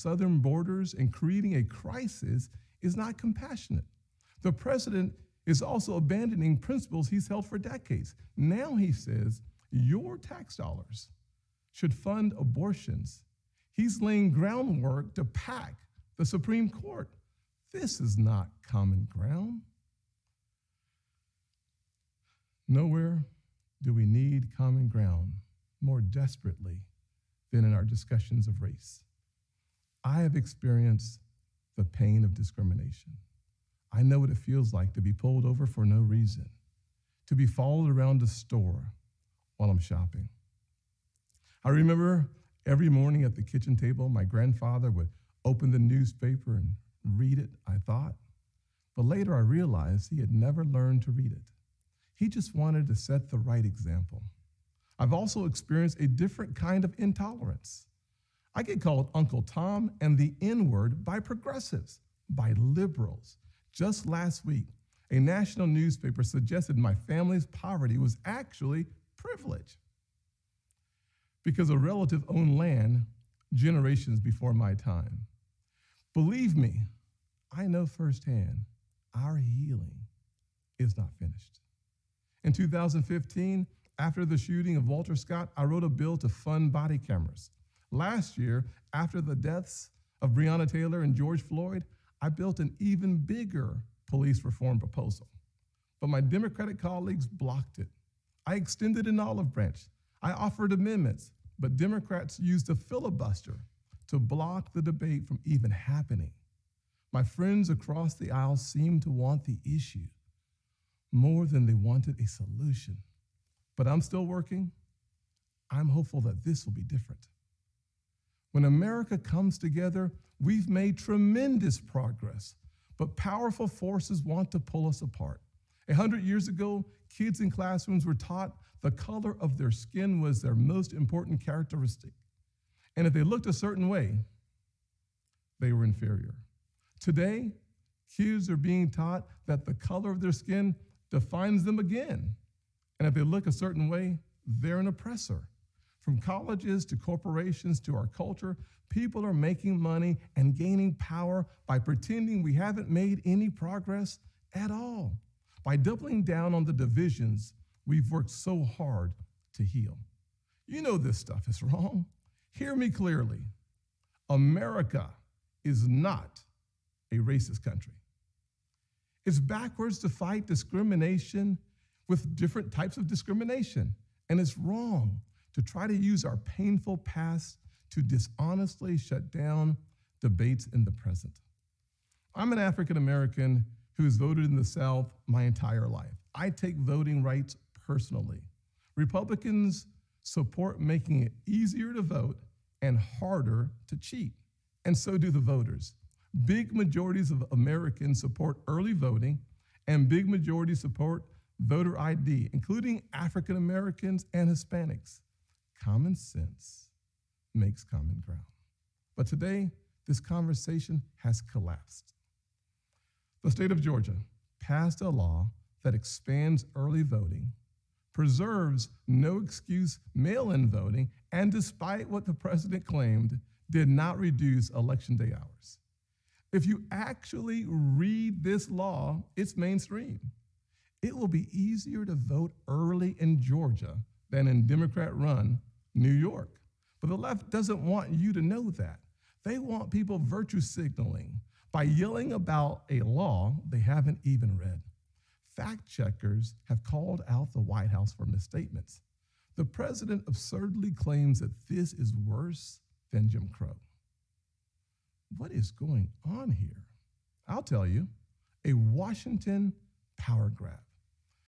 southern borders and creating a crisis is not compassionate. The president is also abandoning principles he's held for decades. Now he says your tax dollars should fund abortions. He's laying groundwork to pack the Supreme Court. This is not common ground. Nowhere do we need common ground more desperately than in our discussions of race. I have experienced the pain of discrimination. I know what it feels like to be pulled over for no reason, to be followed around the store while I'm shopping. I remember every morning at the kitchen table, my grandfather would open the newspaper and read it, I thought. But later I realized he had never learned to read it. He just wanted to set the right example. I've also experienced a different kind of intolerance. I get called Uncle Tom and the N-word by progressives, by liberals. Just last week, a national newspaper suggested my family's poverty was actually privilege because a relative owned land generations before my time. Believe me, I know firsthand our healing is not finished. In 2015, after the shooting of Walter Scott, I wrote a bill to fund body cameras. Last year, after the deaths of Breonna Taylor and George Floyd, I built an even bigger police reform proposal. But my Democratic colleagues blocked it. I extended an olive branch. I offered amendments, but Democrats used a filibuster to block the debate from even happening. My friends across the aisle seemed to want the issue more than they wanted a solution. But I'm still working. I'm hopeful that this will be different. When America comes together, we've made tremendous progress, but powerful forces want to pull us apart. 100 years ago, kids in classrooms were taught the color of their skin was their most important characteristic. And if they looked a certain way, they were inferior. Today, kids are being taught that the color of their skin defines them again. And if they look a certain way, they're an oppressor. From colleges to corporations to our culture, people are making money and gaining power by pretending we haven't made any progress at all, by doubling down on the divisions we've worked so hard to heal. You know this stuff is wrong. Hear me clearly. America is not a racist country. It's backwards to fight discrimination with different types of discrimination, and it's wrong to try to use our painful past to dishonestly shut down debates in the present. I'm an African American who has voted in the South my entire life. I take voting rights personally. Republicans support making it easier to vote and harder to cheat, and so do the voters. Big majorities of Americans support early voting, and big majorities support voter ID, including African Americans and Hispanics. Common sense makes common ground. But today, this conversation has collapsed. The state of Georgia passed a law that expands early voting, preserves no excuse mail-in voting, and despite what the president claimed, did not reduce election day hours. If you actually read this law, it's mainstream. It will be easier to vote early in Georgia than in Democrat-run New York. But the left doesn't want you to know that. They want people virtue signaling by yelling about a law they haven't even read. Fact checkers have called out the White House for misstatements. The president absurdly claims that this is worse than Jim Crow. What is going on here? I'll tell you, a Washington power grab.